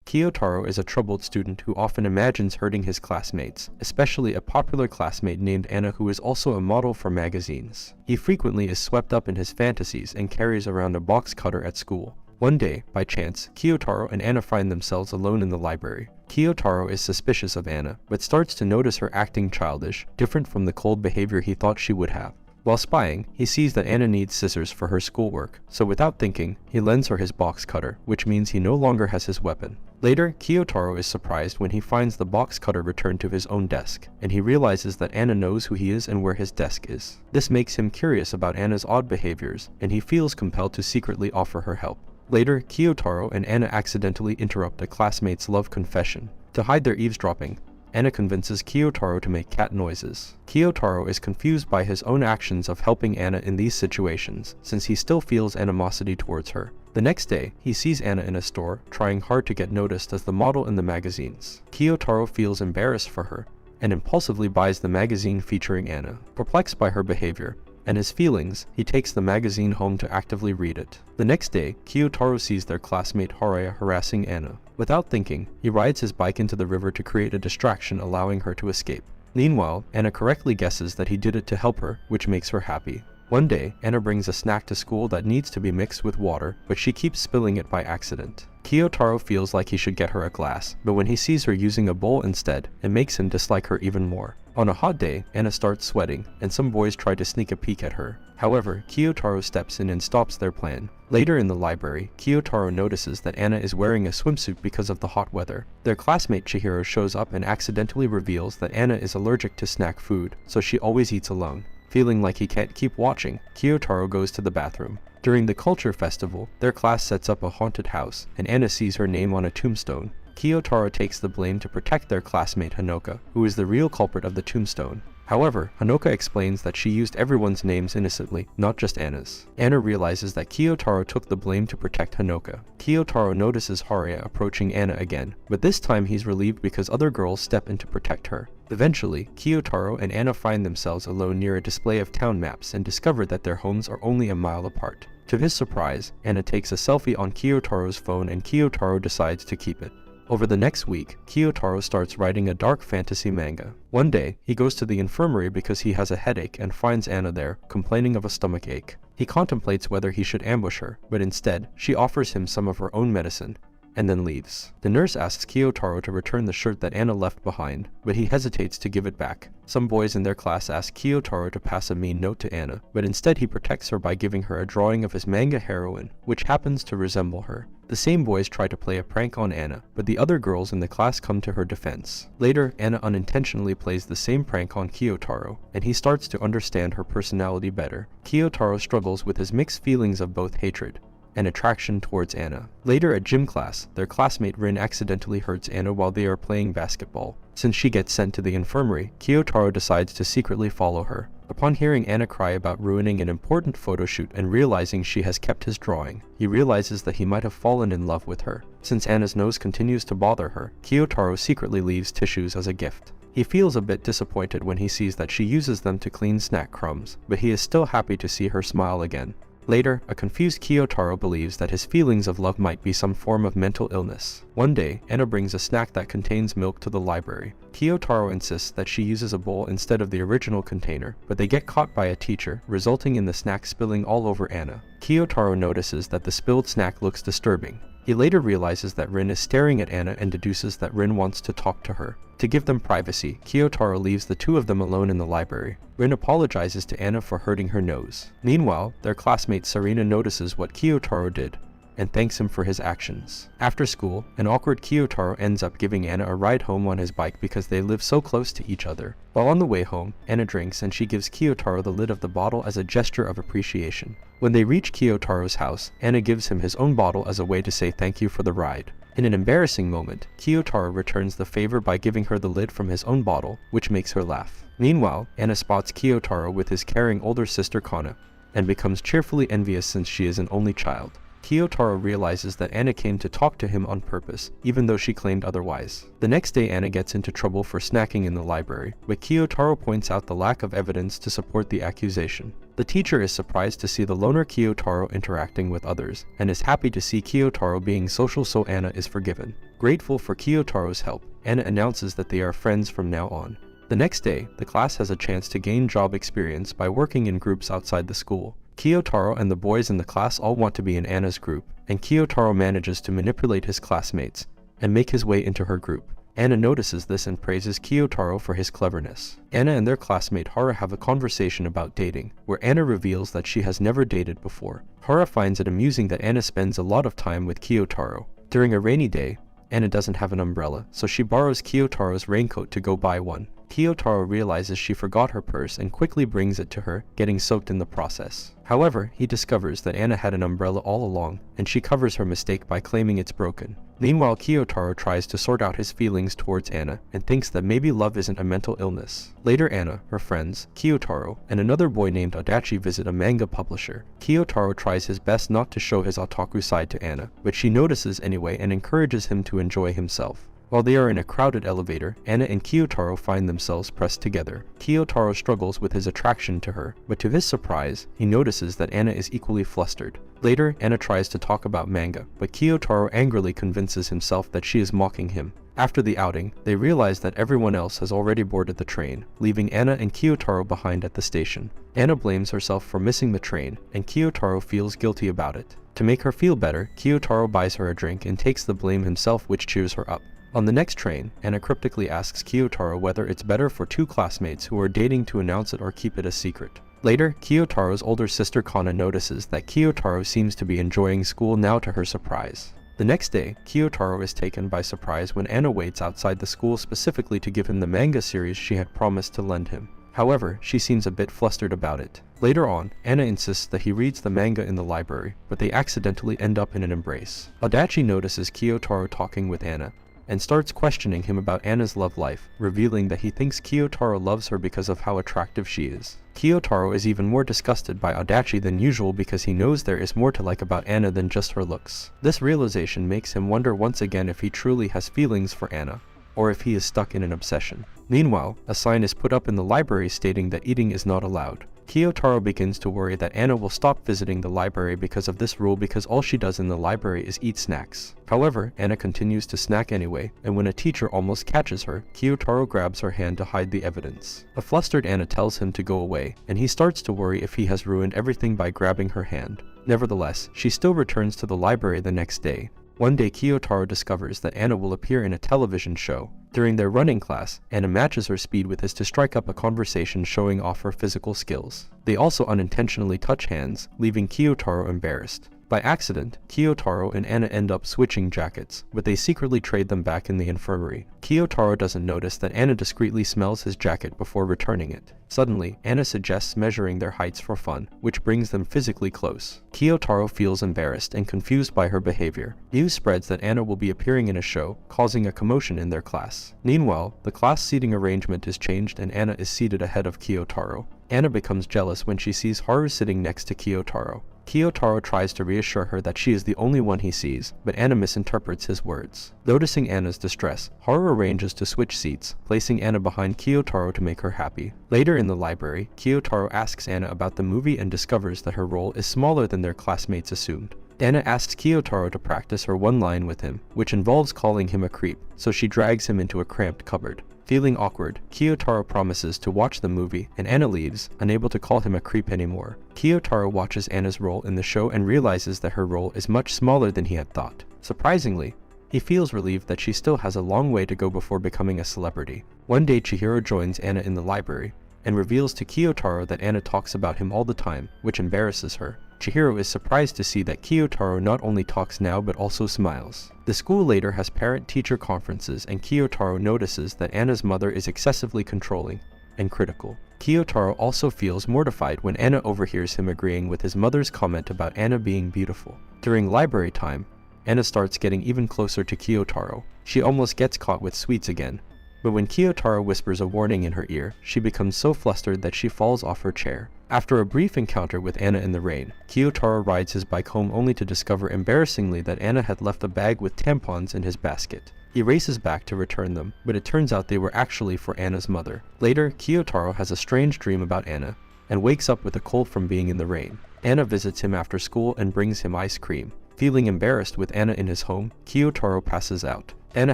Kyotaro is a troubled student who often imagines hurting his classmates, especially a popular classmate named Anna who is also a model for magazines. He frequently is swept up in his fantasies and carries around a box cutter at school. One day, by chance, Kyotaro and Anna find themselves alone in the library. Kyotaro is suspicious of Anna, but starts to notice her acting childish, different from the cold behavior he thought she would have. While spying, he sees that Anna needs scissors for her schoolwork, so without thinking, he lends her his box cutter, which means he no longer has his weapon. Later, Kyotaro is surprised when he finds the box cutter returned to his own desk, and he realizes that Anna knows who he is and where his desk is. This makes him curious about Anna's odd behaviors, and he feels compelled to secretly offer her help. Later, Kyotaro and Anna accidentally interrupt a classmate's love confession. To hide their eavesdropping, Anna convinces Kyotaro to make cat noises. Kyotaro is confused by his own actions of helping Anna in these situations, since he still feels animosity towards her. The next day, he sees Anna in a store, trying hard to get noticed as the model in the magazines. Kyotaro feels embarrassed for her, and impulsively buys the magazine featuring Anna. Perplexed by her behavior and his feelings, he takes the magazine home to actively read it. The next day, Kyotaro sees their classmate Haraya harassing Anna. Without thinking, he rides his bike into the river to create a distraction, allowing her to escape. Meanwhile, Anna correctly guesses that he did it to help her, which makes her happy. One day, Anna brings a snack to school that needs to be mixed with water, but she keeps spilling it by accident. Kyotaro feels like he should get her a glass, but when he sees her using a bowl instead, it makes him dislike her even more. On a hot day, Anna starts sweating, and some boys try to sneak a peek at her. However, Kyotaro steps in and stops their plan. Later in the library, Kyotaro notices that Anna is wearing a swimsuit because of the hot weather. Their classmate Chihiro shows up and accidentally reveals that Anna is allergic to snack food, so she always eats alone. Feeling like he can't keep watching, Kyotaro goes to the bathroom. During the culture festival, their class sets up a haunted house, and Anna sees her name on a tombstone. Kyotaro takes the blame to protect their classmate Hanoka, who is the real culprit of the tombstone. However, Hanoka explains that she used everyone's names innocently, not just Anna's. Anna realizes that Kyotaro took the blame to protect Hanoka. Kyotaro notices Haraya approaching Anna again, but this time he's relieved because other girls step in to protect her. Eventually, Kyotaro and Anna find themselves alone near a display of town maps and discover that their homes are only a mile apart. To his surprise, Anna takes a selfie on Kyotaro's phone and Kyotaro decides to keep it. Over the next week, Kyotaro starts writing a dark fantasy manga. One day, he goes to the infirmary because he has a headache and finds Anna there, complaining of a stomach ache. He contemplates whether he should ambush her, but instead, she offers him some of her own medicine, and then leaves. The nurse asks Kyotaro to return the shirt that Anna left behind, but he hesitates to give it back. Some boys in their class ask Kyotaro to pass a mean note to Anna, but instead he protects her by giving her a drawing of his manga heroine, which happens to resemble her. The same boys try to play a prank on Anna, but the other girls in the class come to her defense. Later, Anna unintentionally plays the same prank on Kyotaro, and he starts to understand her personality better. Kyotaro struggles with his mixed feelings of both hatred and attraction towards Anna. Later at gym class, their classmate Rin accidentally hurts Anna while they are playing basketball. Since she gets sent to the infirmary, Kyotaro decides to secretly follow her. Upon hearing Anna cry about ruining an important photo shoot and realizing she has kept his drawing, he realizes that he might have fallen in love with her. Since Anna's nose continues to bother her, Kyotaro secretly leaves tissues as a gift. He feels a bit disappointed when he sees that she uses them to clean snack crumbs, but he is still happy to see her smile again. Later, a confused Kyotaro believes that his feelings of love might be some form of mental illness. One day, Anna brings a snack that contains milk to the library. Kyotaro insists that she uses a bowl instead of the original container, but they get caught by a teacher, resulting in the snack spilling all over Anna. Kyotaro notices that the spilled snack looks disturbing. He later realizes that Rin is staring at Anna and deduces that Rin wants to talk to her. To give them privacy, Kyotaro leaves the two of them alone in the library. Rin apologizes to Anna for hurting her nose. Meanwhile, their classmate Sarina notices what Kyotaro did and thanks him for his actions. After school, an awkward Kyotaro ends up giving Anna a ride home on his bike because they live so close to each other. While on the way home, Anna drinks and she gives Kyotaro the lid of the bottle as a gesture of appreciation. When they reach Kyotaro's house, Anna gives him his own bottle as a way to say thank you for the ride. In an embarrassing moment, Kyotaro returns the favor by giving her the lid from his own bottle, which makes her laugh. Meanwhile, Anna spots Kyotaro with his caring older sister Kana, and becomes cheerfully envious since she is an only child. Kyotaro realizes that Anna came to talk to him on purpose, even though she claimed otherwise. The next day Anna gets into trouble for snacking in the library, but Kyotaro points out the lack of evidence to support the accusation. The teacher is surprised to see the loner Kyotaro interacting with others, and is happy to see Kyotaro being social, so Anna is forgiven. Grateful for Kyotaro's help, Anna announces that they are friends from now on. The next day, the class has a chance to gain job experience by working in groups outside the school. Kyotaro and the boys in the class all want to be in Anna's group, and Kyotaro manages to manipulate his classmates and make his way into her group. Anna notices this and praises Kyotaro for his cleverness. Anna and their classmate Hara have a conversation about dating, where Anna reveals that she has never dated before. Hara finds it amusing that Anna spends a lot of time with Kyotaro. During a rainy day, Anna doesn't have an umbrella, so she borrows Kyotaro's raincoat to go buy one. Kyotaro realizes she forgot her purse and quickly brings it to her, getting soaked in the process. However, he discovers that Anna had an umbrella all along, and she covers her mistake by claiming it's broken. Meanwhile, Kyotaro tries to sort out his feelings towards Anna and thinks that maybe love isn't a mental illness. Later, Anna, her friends, Kyotaro, and another boy named Adachi visit a manga publisher. Kyotaro tries his best not to show his otaku side to Anna, but she notices anyway and encourages him to enjoy himself. While they are in a crowded elevator, Anna and Kyotaro find themselves pressed together. Kyotaro struggles with his attraction to her, but to his surprise, he notices that Anna is equally flustered. Later, Anna tries to talk about manga, but Kyotaro angrily convinces himself that she is mocking him. After the outing, they realize that everyone else has already boarded the train, leaving Anna and Kyotaro behind at the station. Anna blames herself for missing the train, and Kyotaro feels guilty about it. To make her feel better, Kyotaro buys her a drink and takes the blame himself, which cheers her up. On the next train, Anna cryptically asks Kyotaro whether it's better for two classmates who are dating to announce it or keep it a secret. Later, Kyotaro's older sister Kana notices that Kyotaro seems to be enjoying school now, to her surprise. The next day, Kyotaro is taken by surprise when Anna waits outside the school specifically to give him the manga series she had promised to lend him. However, she seems a bit flustered about it. Later on, Anna insists that he reads the manga in the library, but they accidentally end up in an embrace. Adachi notices Kyotaro talking with Anna, and starts questioning him about Anna's love life, revealing that he thinks Kyotaro loves her because of how attractive she is. Kyotaro is even more disgusted by Adachi than usual because he knows there is more to like about Anna than just her looks. This realization makes him wonder once again if he truly has feelings for Anna, or if he is stuck in an obsession. Meanwhile, a sign is put up in the library stating that eating is not allowed. Kyotaro begins to worry that Anna will stop visiting the library because of this rule, because all she does in the library is eat snacks. However, Anna continues to snack anyway, and when a teacher almost catches her, Kyotaro grabs her hand to hide the evidence. A flustered Anna tells him to go away, and he starts to worry if he has ruined everything by grabbing her hand. Nevertheless, she still returns to the library the next day. One day, Kyotaro discovers that Anna will appear in a television show. During their running class, Anna matches her speed with his to strike up a conversation showing off her physical skills. They also unintentionally touch hands, leaving Kyotaro embarrassed. By accident, Kyotaro and Anna end up switching jackets, but they secretly trade them back in the infirmary. Kyotaro doesn't notice that Anna discreetly smells his jacket before returning it. Suddenly, Anna suggests measuring their heights for fun, which brings them physically close. Kyotaro feels embarrassed and confused by her behavior. News spreads that Anna will be appearing in a show, causing a commotion in their class. Meanwhile, the class seating arrangement is changed and Anna is seated ahead of Kyotaro. Anna becomes jealous when she sees Haru sitting next to Kyotaro. Kyotaro tries to reassure her that she is the only one he sees, but Anna misinterprets his words. Noticing Anna's distress, Haru arranges to switch seats, placing Anna behind Kyotaro to make her happy. Later in the library, Kyotaro asks Anna about the movie and discovers that her role is smaller than their classmates assumed. Anna asks Kyotaro to practice her one line with him, which involves calling him a creep, so she drags him into a cramped cupboard. Feeling awkward, Kyotaro promises to watch the movie, and Anna leaves, unable to call him a creep anymore. Kyotaro watches Anna's role in the show and realizes that her role is much smaller than he had thought. Surprisingly, he feels relieved that she still has a long way to go before becoming a celebrity. One day, Chihiro joins Anna in the library, and reveals to Kyotaro that Anna talks about him all the time, which embarrasses her. Chihiro is surprised to see that Kyotaro not only talks now but also smiles. The school later has parent-teacher conferences, and Kyotaro notices that Anna's mother is excessively controlling and critical. Kyotaro also feels mortified when Anna overhears him agreeing with his mother's comment about Anna being beautiful. During library time, Anna starts getting even closer to Kyotaro. She almost gets caught with sweets again, but when Kyotaro whispers a warning in her ear, she becomes so flustered that she falls off her chair. After a brief encounter with Anna in the rain, Kyotaro rides his bike home only to discover embarrassingly that Anna had left a bag with tampons in his basket. He races back to return them, but it turns out they were actually for Anna's mother. Later, Kyotaro has a strange dream about Anna, and wakes up with a cold from being in the rain. Anna visits him after school and brings him ice cream. Feeling embarrassed with Anna in his home, Kyotaro passes out. Anna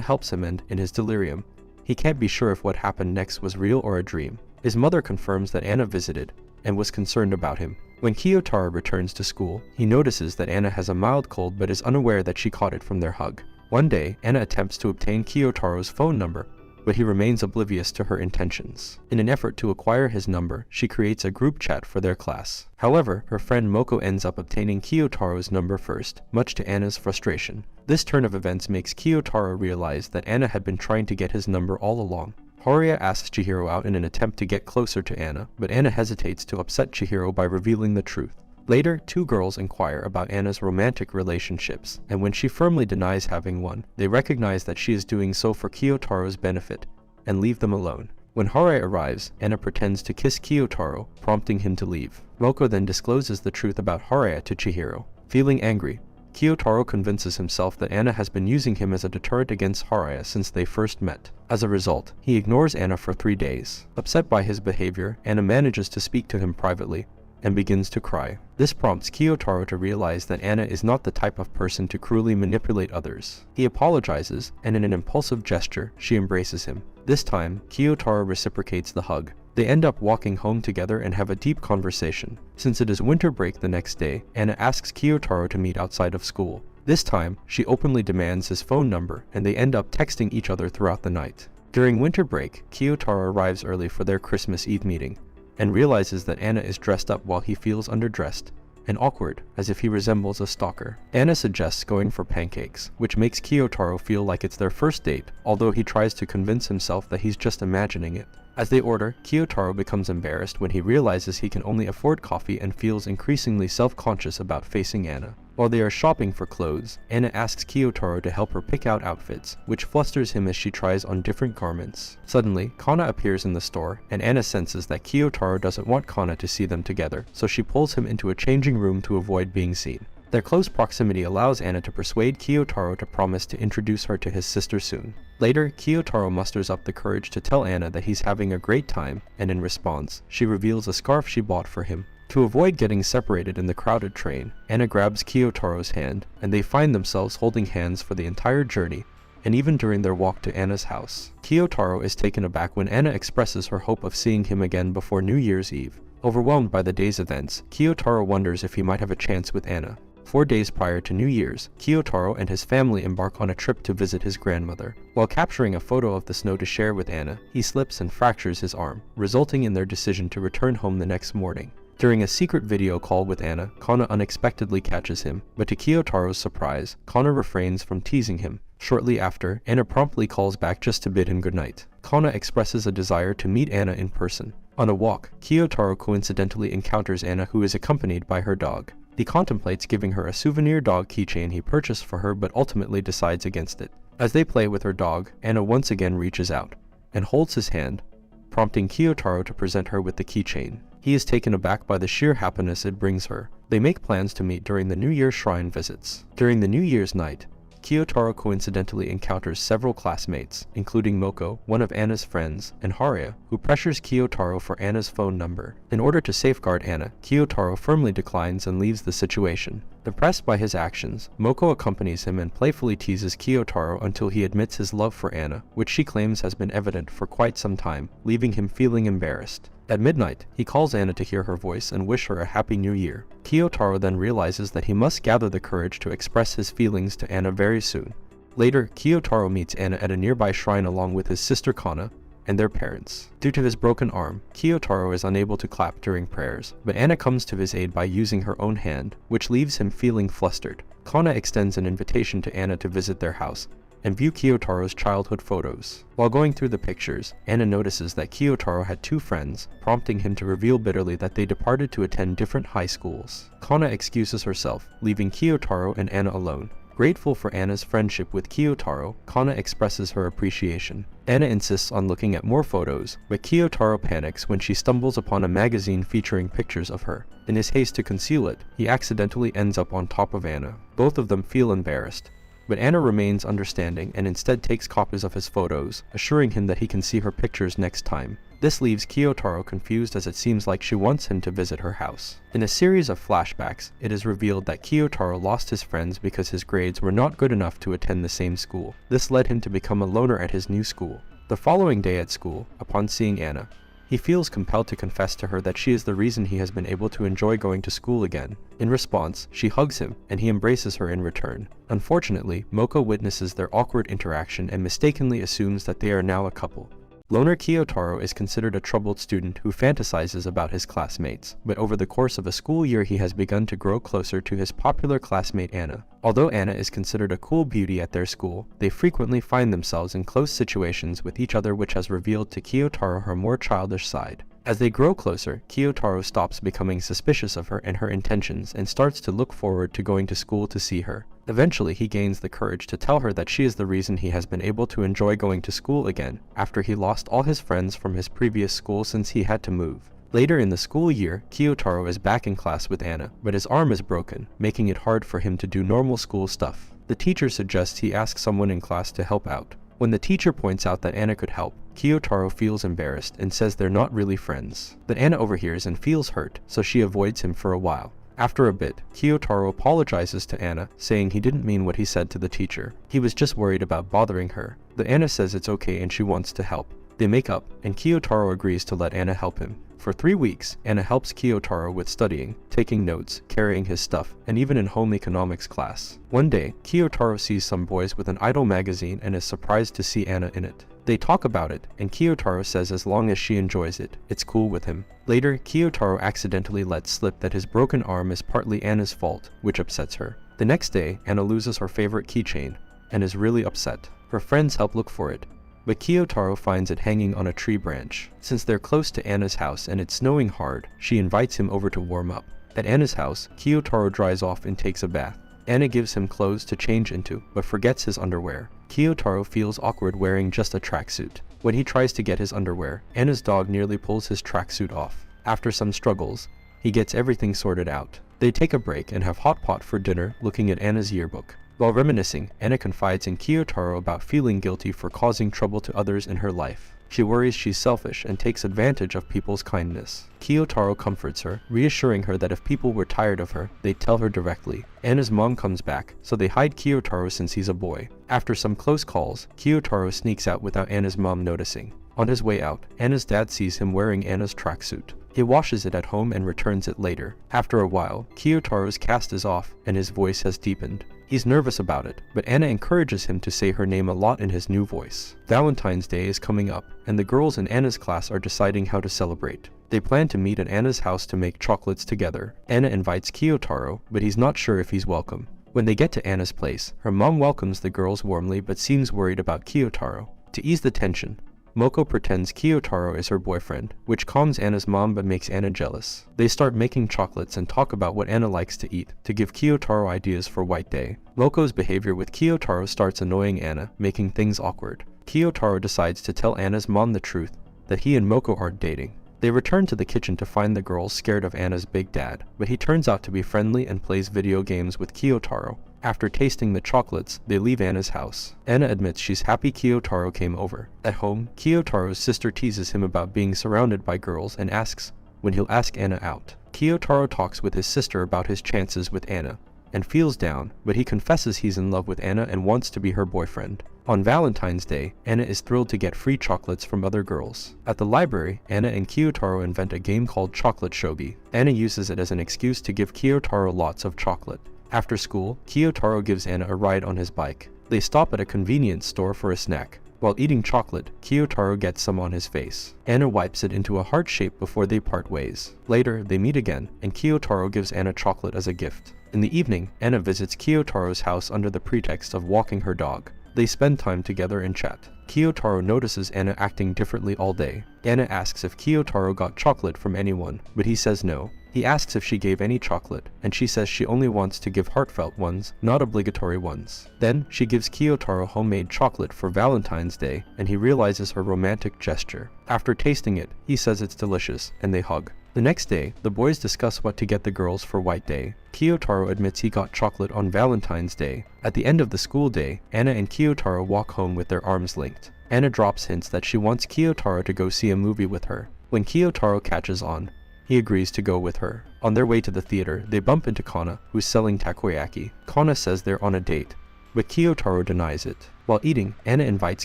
helps him and, in his delirium, he can't be sure if what happened next was real or a dream. His mother confirms that Anna visited and was concerned about him. When Kyotaro returns to school, he notices that Anna has a mild cold but is unaware that she caught it from their hug. One day, Anna attempts to obtain Kyotaro's phone number, but he remains oblivious to her intentions. In an effort to acquire his number, she creates a group chat for their class. However, her friend Moko ends up obtaining Kyotaro's number first, much to Anna's frustration. This turn of events makes Kyotaro realize that Anna had been trying to get his number all along. Horia asks Chihiro out in an attempt to get closer to Anna, but Anna hesitates to upset Chihiro by revealing the truth. Later, two girls inquire about Anna's romantic relationships, and when she firmly denies having one, they recognize that she is doing so for Kyotaro's benefit, and leave them alone. When Horia arrives, Anna pretends to kiss Kyotaro, prompting him to leave. Moko then discloses the truth about Horia to Chihiro. Feeling angry, Kyotaro convinces himself that Anna has been using him as a deterrent against Horia since they first met. As a result, he ignores Anna for 3 days. Upset by his behavior, Anna manages to speak to him privately, and begins to cry. This prompts Kyotaro to realize that Anna is not the type of person to cruelly manipulate others. He apologizes, and in an impulsive gesture, she embraces him. This time, Kyotaro reciprocates the hug. They end up walking home together and have a deep conversation. Since it is winter break the next day, Anna asks Kyotaro to meet outside of school. This time, she openly demands his phone number, and they end up texting each other throughout the night. During winter break, Kyotaro arrives early for their Christmas Eve meeting, and realizes that Anna is dressed up while he feels underdressed and awkward, as if he resembles a stalker. Anna suggests going for pancakes, which makes Kyotaro feel like it's their first date, although he tries to convince himself that he's just imagining it. As they order, Kyotaro becomes embarrassed when he realizes he can only afford coffee and feels increasingly self-conscious about facing Anna. While they are shopping for clothes, Anna asks Kyotaro to help her pick out outfits, which flusters him as she tries on different garments. Suddenly, Kana appears in the store, and Anna senses that Kyotaro doesn't want Kana to see them together, so she pulls him into a changing room to avoid being seen. Their close proximity allows Anna to persuade Kyotaro to promise to introduce her to his sister soon. Later, Kyotaro musters up the courage to tell Anna that he's having a great time, and in response, she reveals a scarf she bought for him. To avoid getting separated in the crowded train, Anna grabs Kyotaro's hand, and they find themselves holding hands for the entire journey, and even during their walk to Anna's house. Kyotaro is taken aback when Anna expresses her hope of seeing him again before New Year's Eve. Overwhelmed by the day's events, Kyotaro wonders if he might have a chance with Anna. 4 days prior to New Year's, Kyotaro and his family embark on a trip to visit his grandmother. While capturing a photo of the snow to share with Anna, he slips and fractures his arm, resulting in their decision to return home the next morning. During a secret video call with Anna, Kana unexpectedly catches him, but to Kyotaro's surprise, Kana refrains from teasing him. Shortly after, Anna promptly calls back just to bid him goodnight. Kana expresses a desire to meet Anna in person. On a walk, Kyotaro coincidentally encounters Anna, who is accompanied by her dog. He contemplates giving her a souvenir dog keychain he purchased for her but ultimately decides against it. As they play with her dog, Anna once again reaches out and holds his hand, prompting Kyotaro to present her with the keychain. He is taken aback by the sheer happiness it brings her. They make plans to meet during the New Year's shrine visits. During the New Year's night, Kyotaro coincidentally encounters several classmates, including Moko, one of Anna's friends, and Haruya, who pressures Kyotaro for Anna's phone number. In order to safeguard Anna, Kyotaro firmly declines and leaves the situation. Depressed by his actions, Moko accompanies him and playfully teases Kyotaro until he admits his love for Anna, which she claims has been evident for quite some time, leaving him feeling embarrassed. At midnight, he calls Anna to hear her voice and wish her a happy new year. Kyotaro then realizes that he must gather the courage to express his feelings to Anna very soon. Later, Kyotaro meets Anna at a nearby shrine along with his sister Kana and their parents. Due to his broken arm, Kyotaro is unable to clap during prayers, but Anna comes to his aid by using her own hand, which leaves him feeling flustered. Kana extends an invitation to Anna to visit their house and view Kyotaro's childhood photos. While going through the pictures, Anna notices that Kyotaro had 2 friends, prompting him to reveal bitterly that they departed to attend different high schools. Kana excuses herself, leaving Kyotaro and Anna alone. Grateful for Anna's friendship with Kyotaro, Kana expresses her appreciation. Anna insists on looking at more photos, but Kyotaro panics when she stumbles upon a magazine featuring pictures of her. In his haste to conceal it, he accidentally ends up on top of Anna. Both of them feel embarrassed, but Anna remains understanding and instead takes copies of his photos, assuring him that he can see her pictures next time. This leaves Kyotaro confused as it seems like she wants him to visit her house. In a series of flashbacks, it is revealed that Kyotaro lost his friends because his grades were not good enough to attend the same school. This led him to become a loner at his new school. The following day at school, upon seeing Anna, he feels compelled to confess to her that she is the reason he has been able to enjoy going to school again. In response, she hugs him, and he embraces her in return. Unfortunately, Moko witnesses their awkward interaction and mistakenly assumes that they are now a couple. Loner Kyotaro is considered a troubled student who fantasizes about his classmates, but over the course of a school year he has begun to grow closer to his popular classmate Anna. Although Anna is considered a cool beauty at their school, they frequently find themselves in close situations with each other, which has revealed to Kyotaro her more childish side. As they grow closer, Kyotaro stops becoming suspicious of her and her intentions and starts to look forward to going to school to see her. Eventually, he gains the courage to tell her that she is the reason he has been able to enjoy going to school again, after he lost all his friends from his previous school since he had to move. Later in the school year, Kyotaro is back in class with Anna, but his arm is broken, making it hard for him to do normal school stuff. The teacher suggests he ask someone in class to help out. When the teacher points out that Anna could help, Kyotaro feels embarrassed and says they're not really friends. But Anna overhears and feels hurt, so she avoids him for a while. After a bit, Kyotaro apologizes to Anna, saying he didn't mean what he said to the teacher. He was just worried about bothering her. But Anna says it's okay and she wants to help. They make up, and Kyotaro agrees to let Anna help him. For 3 weeks, Anna helps Kyotaro with studying, taking notes, carrying his stuff, and even in home economics class. One day, Kyotaro sees some boys with an idol magazine and is surprised to see Anna in it. They talk about it, and Kyotaro says as long as she enjoys it, it's cool with him. Later, Kyotaro accidentally lets slip that his broken arm is partly Anna's fault, which upsets her. The next day, Anna loses her favorite keychain, and is really upset. Her friends help look for it, but Kyotaro finds it hanging on a tree branch. Since they're close to Anna's house and it's snowing hard, she invites him over to warm up. At Anna's house, Kyotaro dries off and takes a bath. Anna gives him clothes to change into, but forgets his underwear. Kyotaro feels awkward wearing just a tracksuit. When he tries to get his underwear, Anna's dog nearly pulls his tracksuit off. After some struggles, he gets everything sorted out. They take a break and have hot pot for dinner, looking at Anna's yearbook. While reminiscing, Anna confides in Kyotaro about feeling guilty for causing trouble to others in her life. She worries she's selfish and takes advantage of people's kindness. Kyotaro comforts her, reassuring her that if people were tired of her, they'd tell her directly. Anna's mom comes back, so they hide Kyotaro since he's a boy. After some close calls, Kyotaro sneaks out without Anna's mom noticing. On his way out, Anna's dad sees him wearing Anna's tracksuit. He washes it at home and returns it later. After a while, Kyotaro's cast is off and his voice has deepened. He's nervous about it, but Anna encourages him to say her name a lot in his new voice. Valentine's Day is coming up, and the girls in Anna's class are deciding how to celebrate. They plan to meet at Anna's house to make chocolates together. Anna invites Kyotaro, but he's not sure if he's welcome. When they get to Anna's place, her mom welcomes the girls warmly but seems worried about Kyotaro. To ease the tension, Moko pretends Kyotaro is her boyfriend, which calms Anna's mom but makes Anna jealous. They start making chocolates and talk about what Anna likes to eat, to give Kyotaro ideas for White Day. Moko's behavior with Kyotaro starts annoying Anna, making things awkward. Kyotaro decides to tell Anna's mom the truth, that he and Moko aren't dating. They return to the kitchen to find the girls scared of Anna's big dad, but he turns out to be friendly and plays video games with Kyotaro. After tasting the chocolates, they leave Anna's house. Anna admits she's happy Kyotaro came over. At home, Kyotaro's sister teases him about being surrounded by girls and asks when he'll ask Anna out. Kyotaro talks with his sister about his chances with Anna, and feels down, but he confesses he's in love with Anna and wants to be her boyfriend. On Valentine's Day, Anna is thrilled to get free chocolates from other girls. At the library, Anna and Kyotaro invent a game called Chocolate Shogi. Anna uses it as an excuse to give Kyotaro lots of chocolate. After school, Kyotaro gives Anna a ride on his bike. They stop at a convenience store for a snack. While eating chocolate, Kyotaro gets some on his face. Anna wipes it into a heart shape before they part ways. Later, they meet again, and Kyotaro gives Anna chocolate as a gift. In the evening, Anna visits Kyotaro's house under the pretext of walking her dog. They spend time together and chat. Kyotaro notices Anna acting differently all day. Anna asks if Kyotaro got chocolate from anyone, but he says no. He asks if she gave any chocolate, and she says she only wants to give heartfelt ones, not obligatory ones. Then, she gives Kyotaro homemade chocolate for Valentine's Day, and he realizes her romantic gesture. After tasting it, he says it's delicious, and they hug. The next day, the boys discuss what to get the girls for White Day. Kyotaro admits he got chocolate on Valentine's Day. At the end of the school day, Anna and Kyotaro walk home with their arms linked. Anna drops hints that she wants Kyotaro to go see a movie with her. When Kyotaro catches on, he agrees to go with her. On their way to the theater, they bump into Kana, who's selling takoyaki. Kana says they're on a date, but Kyotaro denies it. While eating, Anna invites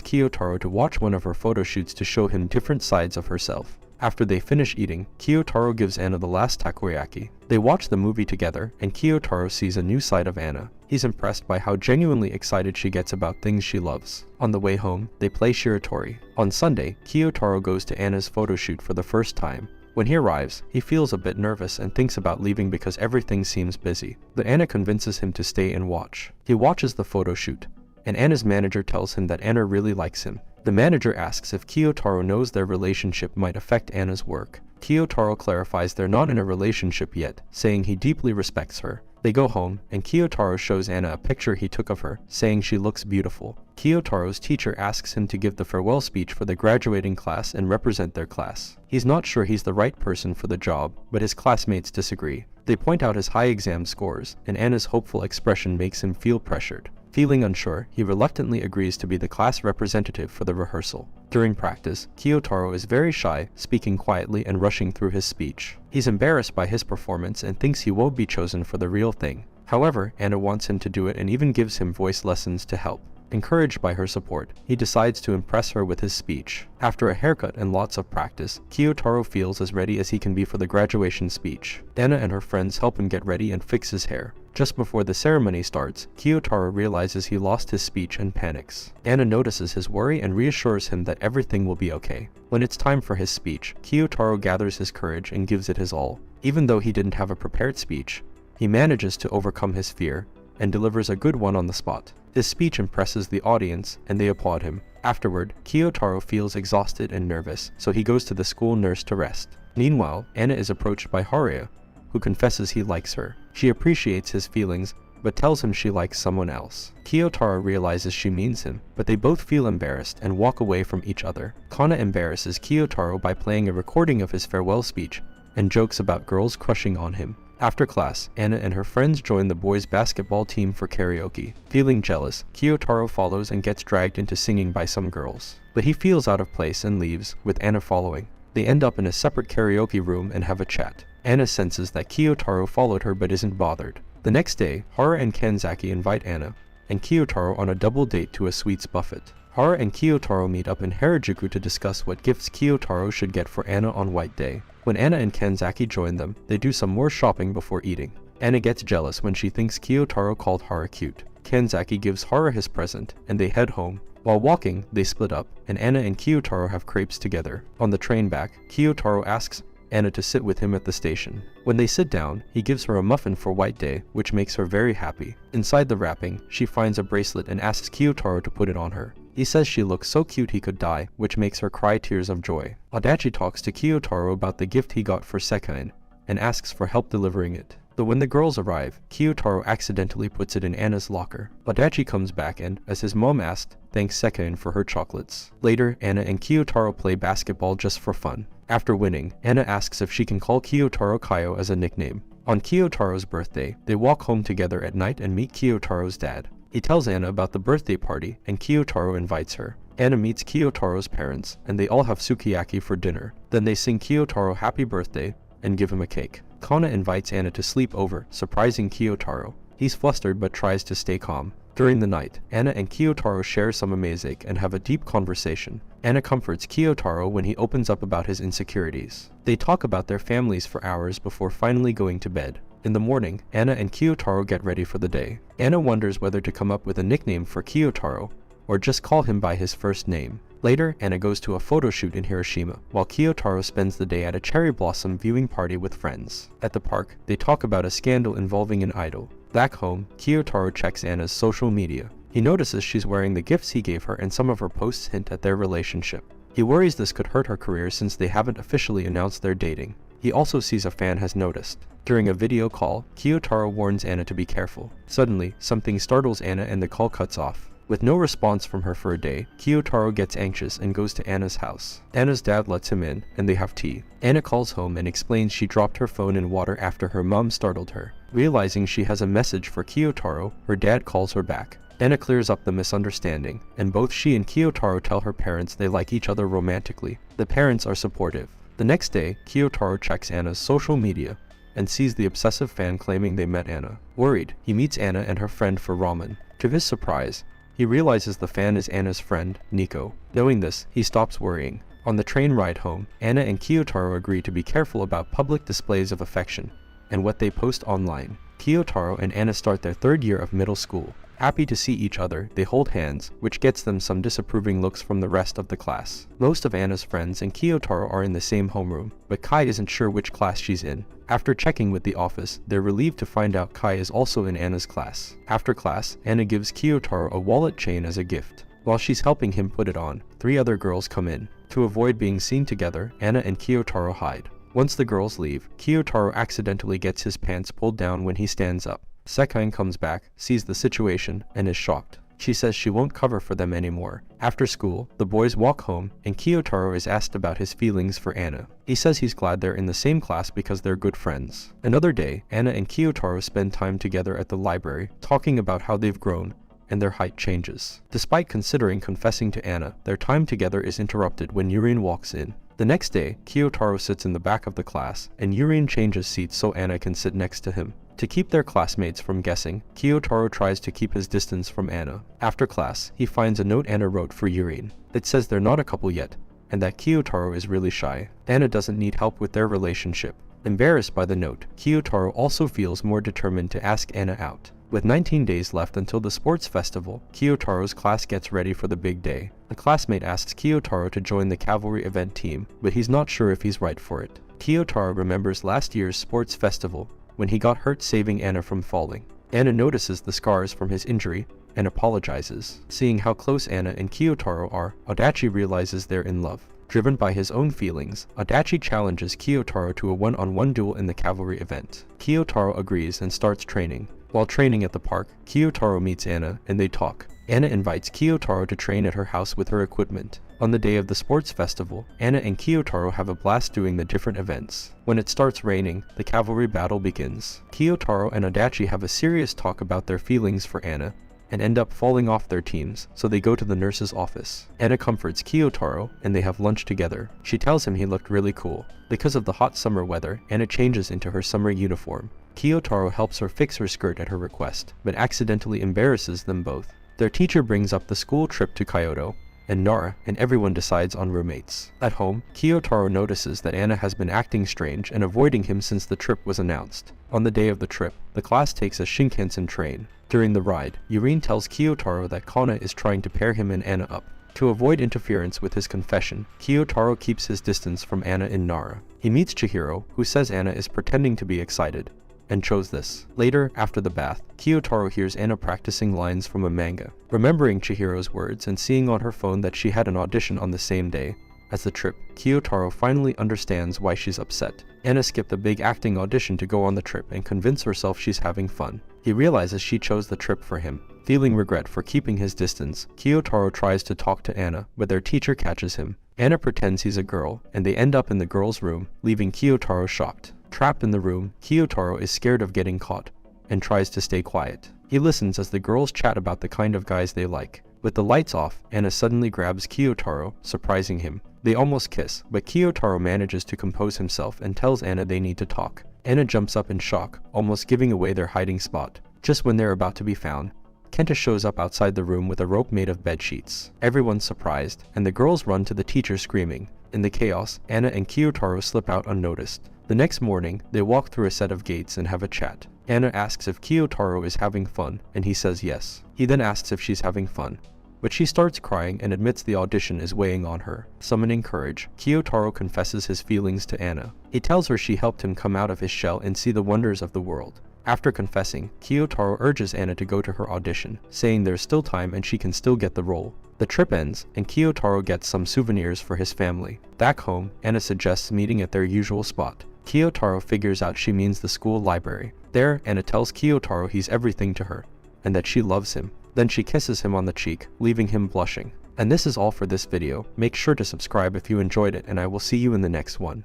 Kyotaro to watch one of her photo shoots to show him different sides of herself. After they finish eating, Kyotaro gives Anna the last takoyaki. They watch the movie together, and Kyotaro sees a new side of Anna. He's impressed by how genuinely excited she gets about things she loves. On the way home, they play shiratori. On Sunday, Kyotaro goes to Anna's photo shoot for the first time. When he arrives, he feels a bit nervous and thinks about leaving because everything seems busy. But Anna convinces him to stay and watch. He watches the photo shoot, and Anna's manager tells him that Anna really likes him. The manager asks if Kyotaro knows their relationship might affect Anna's work. Kyotaro clarifies they're not in a relationship yet, saying he deeply respects her. They go home, and Kyotaro shows Anna a picture he took of her, saying she looks beautiful. Kyotaro's teacher asks him to give the farewell speech for the graduating class and represent their class. He's not sure he's the right person for the job, but his classmates disagree. They point out his high exam scores, and Anna's hopeful expression makes him feel pressured. Feeling unsure, he reluctantly agrees to be the class representative for the rehearsal. During practice, Kyotaro is very shy, speaking quietly and rushing through his speech. He's embarrassed by his performance and thinks he won't be chosen for the real thing. However, Anna wants him to do it and even gives him voice lessons to help. Encouraged by her support, he decides to impress her with his speech. After a haircut and lots of practice, Kyotaro feels as ready as he can be for the graduation speech. Anna and her friends help him get ready and fix his hair. Just before the ceremony starts, Kyotaro realizes he lost his speech and panics. Anna notices his worry and reassures him that everything will be okay. When it's time for his speech, Kyotaro gathers his courage and gives it his all. Even though he didn't have a prepared speech, he manages to overcome his fear and delivers a good one on the spot. His speech impresses the audience, and they applaud him. Afterward, Kyotaro feels exhausted and nervous, so he goes to the school nurse to rest. Meanwhile, Anna is approached by Haruya, who confesses he likes her. She appreciates his feelings, but tells him she likes someone else. Kyotaro realizes she means him, but they both feel embarrassed and walk away from each other. Kana embarrasses Kyotaro by playing a recording of his farewell speech, and jokes about girls crushing on him. After class, Anna and her friends join the boys' basketball team for karaoke. Feeling jealous, Kyotaro follows and gets dragged into singing by some girls. But he feels out of place and leaves, with Anna following. They end up in a separate karaoke room and have a chat. Anna senses that Kyotaro followed her but isn't bothered. The next day, Hara and Kanzaki invite Anna and Kyotaro on a double date to a sweets buffet. Hara and Kyotaro meet up in Harajuku to discuss what gifts Kyotaro should get for Anna on White Day. When Anna and Kanzaki join them, they do some more shopping before eating. Anna gets jealous when she thinks Kyotaro called Hara cute. Kanzaki gives Hara his present, and they head home. While walking, they split up, and Anna and Kyotaro have crepes together. On the train back, Kyotaro asks Anna to sit with him at the station. When they sit down, he gives her a muffin for White Day, which makes her very happy. Inside the wrapping, she finds a bracelet and asks Kyotaro to put it on her. He says she looks so cute he could die, which makes her cry tears of joy. Adachi talks to Kyotaro about the gift he got for Sekain, and asks for help delivering it. But when the girls arrive, Kyotaro accidentally puts it in Anna's locker. Adachi comes back and, as his mom asked, thanks Sekain for her chocolates. Later, Anna and Kyotaro play basketball just for fun. After winning, Anna asks if she can call Kyotaro Kaio as a nickname. On Kyotaro's birthday, they walk home together at night and meet Kyotaro's dad. He tells Anna about the birthday party, and Kyotaro invites her. Anna meets Kyotaro's parents, and they all have sukiyaki for dinner. Then they sing Kyotaro happy birthday and give him a cake. Kana invites Anna to sleep over, surprising Kyotaro. He's flustered but tries to stay calm. During the night, Anna and Kyotaro share some amazake and have a deep conversation. Anna comforts Kyotaro when he opens up about his insecurities. They talk about their families for hours before finally going to bed. In the morning, Anna and Kyotaro get ready for the day. Anna wonders whether to come up with a nickname for Kyotaro, or just call him by his first name. Later, Anna goes to a photo shoot in Hiroshima, while Kyotaro spends the day at a cherry blossom viewing party with friends. At the park, they talk about a scandal involving an idol. Back home, Kyotaro checks Anna's social media. He notices she's wearing the gifts he gave her, and some of her posts hint at their relationship. He worries this could hurt her career since they haven't officially announced their dating. He also sees a fan has noticed. During a video call, Kyotaro warns Anna to be careful. Suddenly, something startles Anna and the call cuts off. With no response from her for a day, Kyotaro gets anxious and goes to Anna's house. Anna's dad lets him in, and they have tea. Anna calls home and explains she dropped her phone in water after her mom startled her. Realizing she has a message for Kyotaro, her dad calls her back. Anna clears up the misunderstanding, and both she and Kyotaro tell her parents they like each other romantically. The parents are supportive. The next day, Kyotaro checks Anna's social media and sees the obsessive fan claiming they met Anna. Worried, he meets Anna and her friend for ramen. To his surprise, he realizes the fan is Anna's friend, Nico. Knowing this, he stops worrying. On the train ride home, Anna and Kyotaro agree to be careful about public displays of affection and what they post online. Kyotaro and Anna start their third year of middle school. Happy to see each other, they hold hands, which gets them some disapproving looks from the rest of the class. Most of Anna's friends and Kyotaro are in the same homeroom, but Kai isn't sure which class she's in. After checking with the office, they're relieved to find out Kai is also in Anna's class. After class, Anna gives Kyotaro a wallet chain as a gift. While she's helping him put it on, 3 other girls come in. To avoid being seen together, Anna and Kyotaro hide. Once the girls leave, Kyotaro accidentally gets his pants pulled down when he stands up. Sekine comes back, sees the situation, and is shocked. She says she won't cover for them anymore. After school, the boys walk home, and Kyotaro is asked about his feelings for Anna. He says he's glad they're in the same class because they're good friends. Another day, Anna and Kyotaro spend time together at the library, talking about how they've grown and their height changes. Despite considering confessing to Anna, their time together is interrupted when Yurine walks in. The next day, Kyotaro sits in the back of the class, and Yurine changes seats so Anna can sit next to him. To keep their classmates from guessing, Kyotaro tries to keep his distance from Anna. After class, he finds a note Anna wrote for Yurine. It says they're not a couple yet, and that Kyotaro is really shy. Anna doesn't need help with their relationship. Embarrassed by the note, Kyotaro also feels more determined to ask Anna out. With 19 days left until the sports festival, Kyotaro's class gets ready for the big day. A classmate asks Kyotaro to join the cavalry event team, but he's not sure if he's right for it. Kyotaro remembers last year's sports festival, when he got hurt saving Anna from falling. Anna notices the scars from his injury and apologizes. Seeing how close Anna and Kyotaro are, Adachi realizes they're in love. Driven by his own feelings, Adachi challenges Kyotaro to a one-on-one duel in the cavalry event. Kyotaro agrees and starts training. While training at the park, Kyotaro meets Anna and they talk. Anna invites Kyotaro to train at her house with her equipment. On the day of the sports festival, Anna and Kyotaro have a blast doing the different events. When it starts raining, the cavalry battle begins. Kyotaro and Adachi have a serious talk about their feelings for Anna and end up falling off their teams, so they go to the nurse's office. Anna comforts Kyotaro and they have lunch together. She tells him he looked really cool. Because of the hot summer weather, Anna changes into her summer uniform. Kyotaro helps her fix her skirt at her request, but accidentally embarrasses them both. Their teacher brings up the school trip to Kyoto and Nara, and everyone decides on roommates. At home, Kyotaro notices that Anna has been acting strange and avoiding him since the trip was announced. On the day of the trip, the class takes a Shinkansen train. During the ride, Yurine tells Kyotaro that Kana is trying to pair him and Anna up. To avoid interference with his confession, Kyotaro keeps his distance from Anna in Nara. He meets Chihiro, who says Anna is pretending to be excited, and chose this. Later, after the bath, Kyotaro hears Anna practicing lines from a manga. Remembering Chihiro's words and seeing on her phone that she had an audition on the same day as the trip, Kyotaro finally understands why she's upset. Anna skipped a big acting audition to go on the trip and convince herself she's having fun. He realizes she chose the trip for him. Feeling regret for keeping his distance, Kyotaro tries to talk to Anna, but their teacher catches him. Anna pretends he's a girl, and they end up in the girl's room, leaving Kyotaro shocked. Trapped in the room, Kyotaro is scared of getting caught and tries to stay quiet. He listens as the girls chat about the kind of guys they like. With the lights off, Anna suddenly grabs Kyotaro, surprising him. They almost kiss, but Kyotaro manages to compose himself and tells Anna they need to talk. Anna jumps up in shock, almost giving away their hiding spot. Just when they're about to be found, Kenta shows up outside the room with a rope made of bed sheets. Everyone's surprised, and the girls run to the teacher screaming. In the chaos, Anna and Kyotaro slip out unnoticed. The next morning, they walk through a set of gates and have a chat. Anna asks if Kyotaro is having fun, and he says yes. He then asks if she's having fun, but she starts crying and admits the audition is weighing on her. Summoning courage, Kyotaro confesses his feelings to Anna. He tells her she helped him come out of his shell and see the wonders of the world. After confessing, Kyotaro urges Anna to go to her audition, saying there's still time and she can still get the role. The trip ends, and Kyotaro gets some souvenirs for his family. Back home, Anna suggests meeting at their usual spot. Kyotaro figures out she means the school library. There, Anna tells Kyotaro he's everything to her, and that she loves him. Then she kisses him on the cheek, leaving him blushing. And this is all for this video. Make sure to subscribe if you enjoyed it, and I will see you in the next one.